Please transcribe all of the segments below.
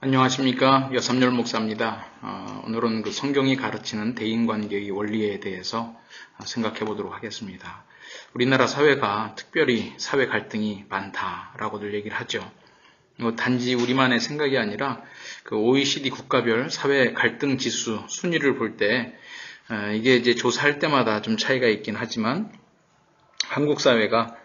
안녕하십니까. 여삼열 목사입니다. 오늘은 그 성경이 가르치는 대인관계의 원리에 대해서 생각해 보도록 하겠습니다. 우리나라 사회가 특별히 사회 갈등이 많다라고들 얘기를 하죠. 단지 우리만의 생각이 아니라 그 OECD 국가별 사회 갈등 지수 순위를 볼 때 이게 이제 조사할 때마다 좀 차이가 있긴 하지만 한국 사회가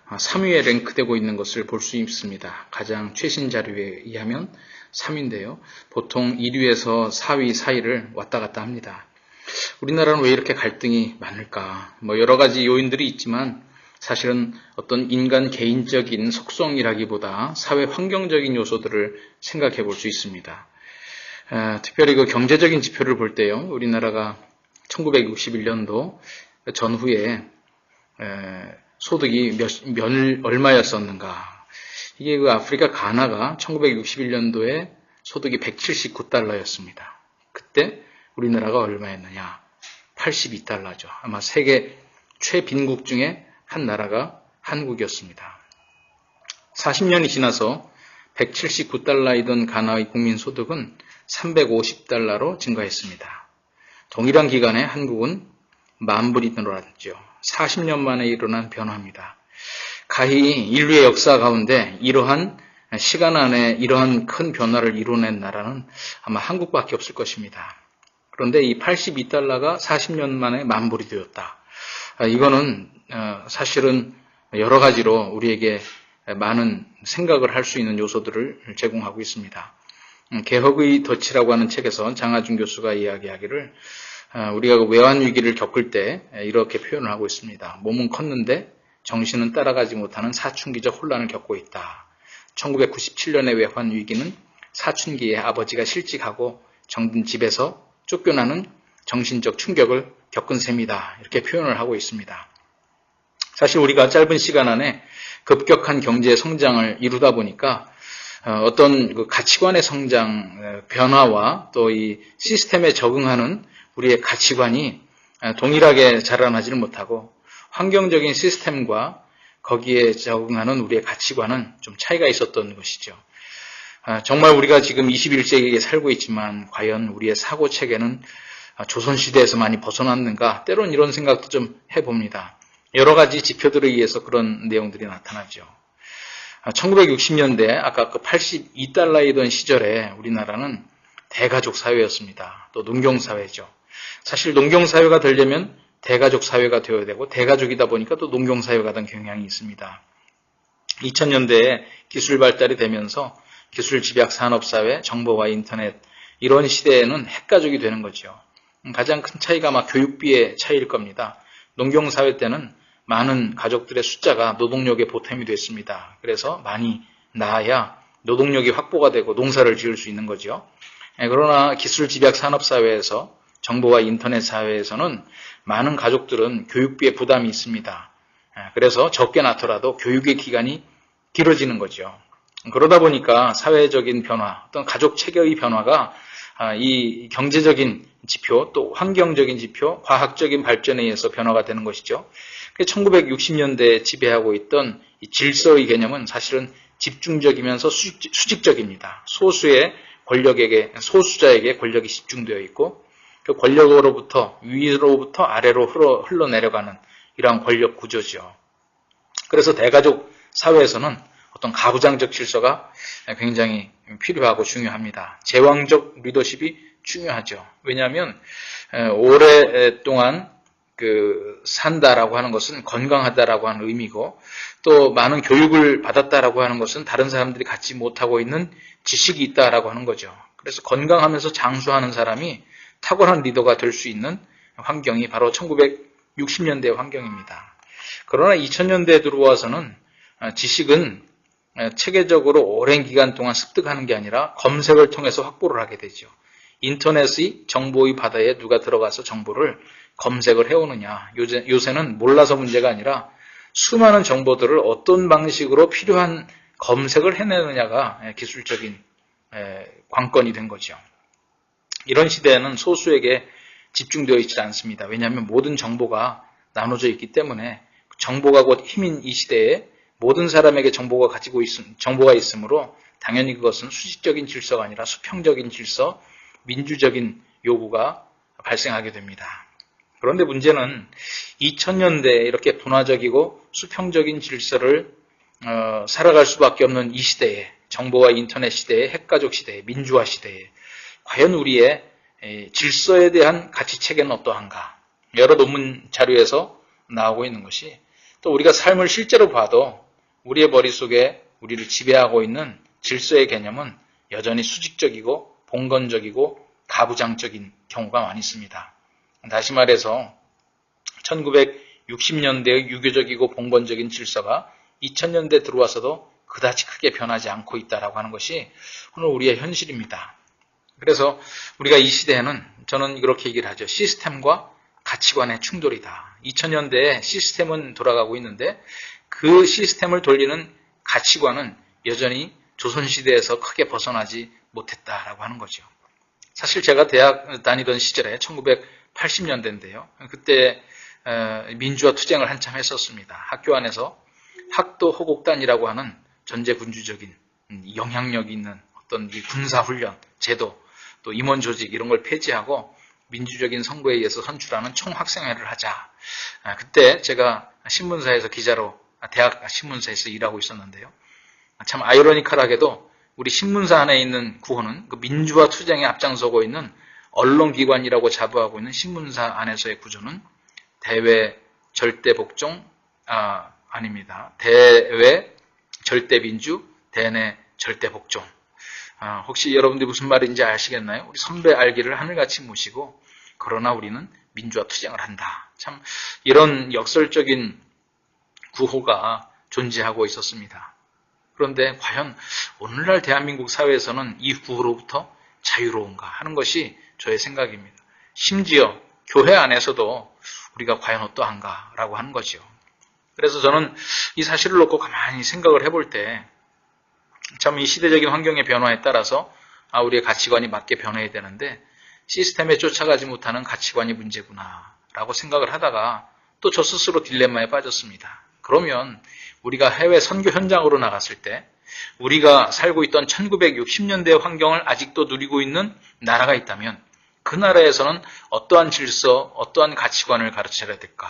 3위에 랭크되고 있는 것을 볼 수 있습니다. 가장 최신 자료에 의하면 3위인데요. 보통 1위에서 4위 사이를 왔다 갔다 합니다. 우리나라는 왜 이렇게 갈등이 많을까? 여러 가지 요인들이 있지만 사실은 어떤 인간 개인적인 속성이라기보다 사회 환경적인 요소들을 생각해 볼 수 있습니다. 특별히 그 경제적인 지표를 볼 때요. 우리나라가 1961년도 전후에 소득이 얼마였었는가? 이게 그 아프리카 가나가 1961년도에 소득이 179달러였습니다. 그때 우리나라가 얼마였느냐? 82달러죠. 아마 세계 최빈국 중에 한 나라가 한국이었습니다. 40년이 지나서 179달러이던 가나의 국민 소득은 350달러로 증가했습니다. 동일한 기간에 한국은 10,000불이 늘어났죠. 40년 만에 일어난 변화입니다. 가히 인류의 역사 가운데 이러한 시간 안에 이러한 큰 변화를 이뤄낸 나라는 아마 한국밖에 없을 것입니다. 그런데 이 82달러가 40년 만에 10,000불이 되었다. 이거는 사실은 여러 가지로 우리에게 많은 생각을 할 수 있는 요소들을 제공하고 있습니다. 개혁의 덫이라고 하는 책에서 장하준 교수가 이야기하기를 우리가 외환 위기를 겪을 때 이렇게 표현을 하고 있습니다. 몸은 컸는데 정신은 따라가지 못하는 사춘기적 혼란을 겪고 있다. 1997년의 외환 위기는 사춘기에 아버지가 실직하고 정든 집에서 쫓겨나는 정신적 충격을 겪은 셈이다. 이렇게 표현을 하고 있습니다. 사실 우리가 짧은 시간 안에 급격한 경제 성장을 이루다 보니까 어떤 그 가치관의 성장, 변화와 또 이 시스템에 적응하는 우리의 가치관이 동일하게 자라나지를 못하고 환경적인 시스템과 거기에 적응하는 우리의 가치관은 좀 차이가 있었던 것이죠. 정말 우리가 지금 21세기에 살고 있지만 과연 우리의 사고체계는 조선시대에서 많이 벗어났는가? 때론 이런 생각도 좀 해봅니다. 여러 가지 지표들에 의해서 그런 내용들이 나타나죠. 1960년대 아까 그 82달러이던 시절에 우리나라는 대가족 사회였습니다. 또 농경사회죠. 사실 농경사회가 되려면 대가족 사회가 되어야 되고 대가족이다 보니까 또 농경사회가 된 경향이 있습니다. 2000년대에 기술 발달이 되면서 기술 집약 산업사회, 정보와 인터넷 이런 시대에는 핵가족이 되는 거죠. 가장 큰 차이가 아마 교육비의 차이일 겁니다. 농경사회 때는 많은 가족들의 숫자가 노동력의 보탬이 됐습니다. 그래서 많이 낳아야 노동력이 확보가 되고 농사를 지을 수 있는 거죠. 그러나 기술 집약 산업사회에서 정보와 인터넷 사회에서는 많은 가족들은 교육비에 부담이 있습니다. 그래서 적게 낳더라도 교육의 기간이 길어지는 거죠. 그러다 보니까 사회적인 변화, 어떤 가족 체계의 변화가 이 경제적인 지표, 또 환경적인 지표, 과학적인 발전에 의해서 변화가 되는 것이죠. 1960년대에 지배하고 있던 이 질서의 개념은 사실은 집중적이면서 수직적입니다. 소수의 권력에게, 소수자에게 권력이 집중되어 있고 그 권력으로부터 위로부터 아래로 흘러내려가는 이러한 권력 구조죠. 그래서 대가족 사회에서는 어떤 가부장적 질서가 굉장히 필요하고 중요합니다. 제왕적 리더십이 중요하죠. 왜냐하면 오랫동안 산다라고 하는 것은 건강하다라고 하는 의미고 또 많은 교육을 받았다라고 하는 것은 다른 사람들이 갖지 못하고 있는 지식이 있다라고 하는 거죠. 그래서 건강하면서 장수하는 사람이 탁월한 리더가 될 수 있는 환경이 바로 1960년대 환경입니다. 그러나 2000년대에 들어와서는 지식은 체계적으로 오랜 기간 동안 습득하는 게 아니라 검색을 통해서 확보를 하게 되죠. 인터넷의 정보의 바다에 누가 들어가서 정보를 검색을 해오느냐. 요새는 몰라서 문제가 아니라 수많은 정보들을 어떤 방식으로 필요한 검색을 해내느냐가 기술적인 관건이 된 거죠. 이런 시대에는 소수에게 집중되어 있지 않습니다. 왜냐하면 모든 정보가 나눠져 있기 때문에 정보가 곧 힘인 이 시대에 모든 사람에게 정보가 있으므로 당연히 그것은 수직적인 질서가 아니라 수평적인 질서, 민주적인 요구가 발생하게 됩니다. 그런데 문제는 2000년대에 이렇게 분화적이고 수평적인 질서를 살아갈 수밖에 없는 이 시대에, 정보와 인터넷 시대에, 핵가족 시대에, 민주화 시대에 과연 우리의 질서에 대한 가치체계는 어떠한가? 여러 논문 자료에서 나오고 있는 것이, 또 우리가 삶을 실제로 봐도 우리의 머릿속에 우리를 지배하고 있는 질서의 개념은 여전히 수직적이고 봉건적이고 가부장적인 경우가 많이 있습니다. 다시 말해서 1960년대의 유교적이고 봉건적인 질서가 2000년대 들어와서도 그다지 크게 변하지 않고 있다라고 하는 것이 오늘 우리의 현실입니다. 그래서 우리가 이 시대에는 저는 이렇게 얘기를 하죠. 시스템과 가치관의 충돌이다. 2000년대에 시스템은 돌아가고 있는데 그 시스템을 돌리는 가치관은 여전히 조선시대에서 크게 벗어나지 못했다라고 하는 거죠. 사실 제가 대학 다니던 시절에 1980년대인데요. 그때 민주화 투쟁을 한참 했었습니다. 학교 안에서 학도 호국단이라고 하는 전제군주적인 영향력이 있는 어떤 군사훈련, 제도, 또 임원 조직 이런 걸 폐지하고 민주적인 선거에 의해서 선출하는 총학생회를 하자. 그때 제가 신문사에서 기자로 대학 신문사에서 일하고 있었는데요. 참 아이러니컬하게도 우리 신문사 안에 있는 구호는 그 민주화 투쟁에 앞장서고 있는 언론기관이라고 자부하고 있는 신문사 안에서의 구조는 대외 절대복종, 아닙니다. 대외 절대민주, 대내 절대복종. 혹시 여러분들이 무슨 말인지 아시겠나요? 우리 선배 알기를 하늘같이 모시고 그러나 우리는 민주화 투쟁을 한다. 참 이런 역설적인 구호가 존재하고 있었습니다. 그런데 과연 오늘날 대한민국 사회에서는 이 구호로부터 자유로운가 하는 것이 저의 생각입니다. 심지어 교회 안에서도 우리가 과연 어떠한가라고 하는 거죠. 그래서 저는 이 사실을 놓고 가만히 생각을 해볼 때 참 이 시대적인 환경의 변화에 따라서 우리의 가치관이 맞게 변해야 되는데 시스템에 쫓아가지 못하는 가치관이 문제구나 라고 생각을 하다가 또 저 스스로 딜레마에 빠졌습니다. 그러면 우리가 해외 선교 현장으로 나갔을 때 우리가 살고 있던 1960년대 환경을 아직도 누리고 있는 나라가 있다면 그 나라에서는 어떠한 질서, 어떠한 가치관을 가르쳐야 될까?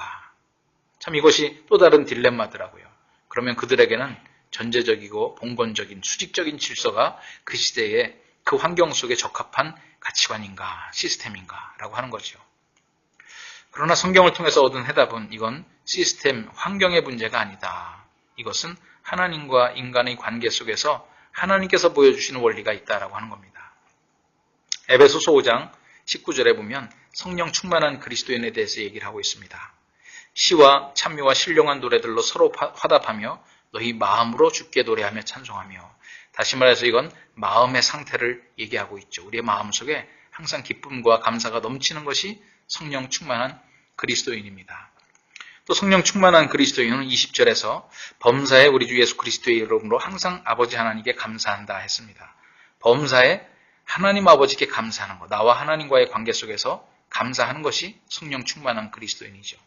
참 이것이 또 다른 딜레마더라고요. 그러면 그들에게는 전제적이고 봉건적인 수직적인 질서가 그 시대에 그 환경 속에 적합한 가치관인가, 시스템인가 라고 하는 거죠. 그러나 성경을 통해서 얻은 해답은 이건 시스템, 환경의 문제가 아니다. 이것은 하나님과 인간의 관계 속에서 하나님께서 보여주시는 원리가 있다라고 하는 겁니다. 에베소서 5장 19절에 보면 성령 충만한 그리스도인에 대해서 얘기를 하고 있습니다. 시와 찬미와 신령한 노래들로 서로 화답하며 너희 마음으로 주께 노래하며 찬송하며. 다시 말해서 이건 마음의 상태를 얘기하고 있죠. 우리의 마음속에 항상 기쁨과 감사가 넘치는 것이 성령 충만한 그리스도인입니다. 또 성령 충만한 그리스도인은 20절에서 범사에 우리 주 예수 그리스도의 이름으로 항상 아버지 하나님께 감사한다 했습니다. 범사에 하나님 아버지께 감사하는 것, 나와 하나님과의 관계 속에서 감사하는 것이 성령 충만한 그리스도인이죠.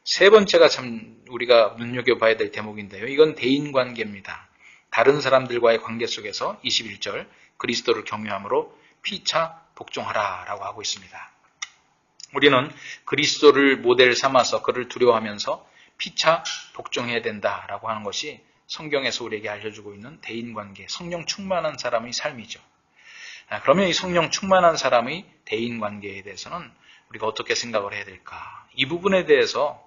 세 번째가 참 우리가 눈여겨봐야 될 대목인데요. 이건 대인관계입니다. 다른 사람들과의 관계 속에서 21절 그리스도를 경외함으로 피차 복종하라 라고 하고 있습니다. 우리는 그리스도를 모델 삼아서 그를 두려워하면서 피차 복종해야 된다라고 하는 것이 성경에서 우리에게 알려주고 있는 대인관계, 성령 충만한 사람의 삶이죠. 그러면 이 성령 충만한 사람의 대인관계에 대해서는 우리가 어떻게 생각을 해야 될까? 이 부분에 대해서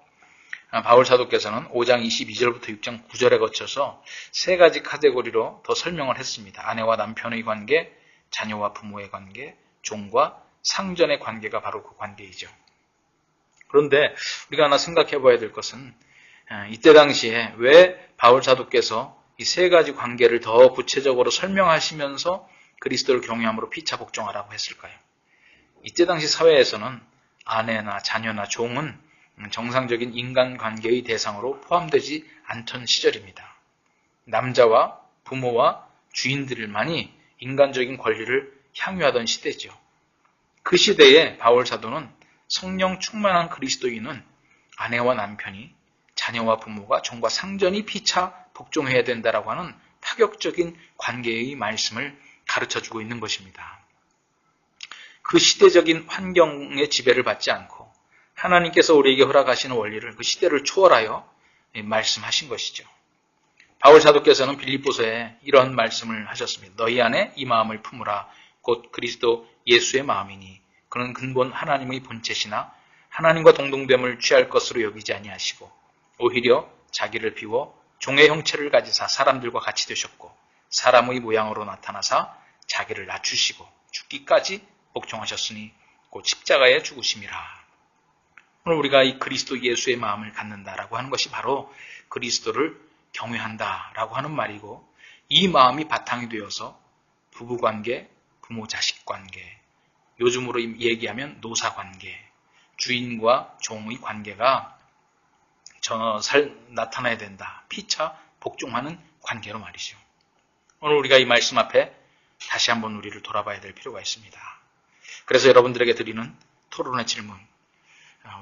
바울 사도께서는 5장 22절부터 6장 9절에 거쳐서 세 가지 카테고리로 더 설명을 했습니다. 아내와 남편의 관계, 자녀와 부모의 관계, 종과 상전의 관계가 바로 그 관계이죠. 그런데 우리가 하나 생각해 봐야 될 것은 이때 당시에 왜 바울 사도께서 이 세 가지 관계를 더 구체적으로 설명하시면서 그리스도를 경외함으로 피차 복종하라고 했을까요? 이때 당시 사회에서는 아내나 자녀나 종은 정상적인 인간관계의 대상으로 포함되지 않던 시절입니다. 남자와 부모와 주인들만이 인간적인 권리를 향유하던 시대죠. 그 시대에 바울 사도는 성령 충만한 그리스도인은 아내와 남편이, 자녀와 부모가, 종과 상전이 피차 복종해야 된다라고 하는 파격적인 관계의 말씀을 가르쳐주고 있는 것입니다. 그 시대적인 환경의 지배를 받지 않고 하나님께서 우리에게 허락하시는 원리를 그 시대를 초월하여 말씀하신 것이죠. 바울 사도께서는 빌립보서에 이런 말씀을 하셨습니다. 너희 안에 이 마음을 품으라. 곧 그리스도 예수의 마음이니 그는 근본 하나님의 본체시나 하나님과 동등됨을 취할 것으로 여기지 아니하시고 오히려 자기를 비워 종의 형체를 가지사 사람들과 같이 되셨고 사람의 모양으로 나타나사 자기를 낮추시고 죽기까지 복종하셨으니 곧 십자가에 죽으심이라. 오늘 우리가 이 그리스도 예수의 마음을 갖는다라고 하는 것이 바로 그리스도를 경외한다라고 하는 말이고 이 마음이 바탕이 되어서 부부관계, 부모-자식 관계, 요즘으로 얘기하면 노사관계, 주인과 종의 관계가 나타나야 된다. 피차 복종하는 관계로 말이죠. 오늘 우리가 이 말씀 앞에 다시 한번 우리를 돌아봐야 될 필요가 있습니다. 그래서 여러분들에게 드리는 토론의 질문.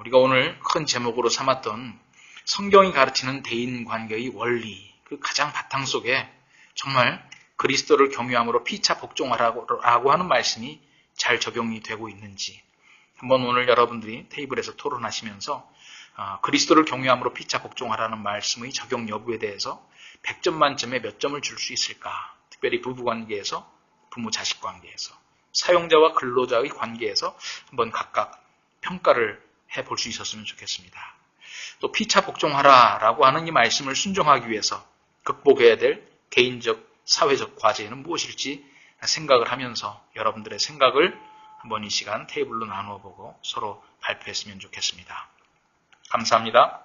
우리가 오늘 큰 제목으로 삼았던 성경이 가르치는 대인관계의 원리, 그 가장 바탕 속에 정말 그리스도를 경외함으로 피차 복종하라고 하는 말씀이 잘 적용이 되고 있는지 한번 오늘 여러분들이 테이블에서 토론하시면서 그리스도를 경외함으로 피차 복종하라는 말씀의 적용 여부에 대해서 100점 만점에 몇 점을 줄 수 있을까? 특별히 부부관계에서, 부모-자식 관계에서, 사용자와 근로자의 관계에서 한번 각각 평가를 해볼 수 있었으면 좋겠습니다. 또 피차 복종하라라고 하는 이 말씀을 순종하기 위해서 극복해야 될 개인적, 사회적 과제는 무엇일지 생각을 하면서 여러분들의 생각을 한번 이 시간 테이블로 나누어 보고 서로 발표했으면 좋겠습니다. 감사합니다.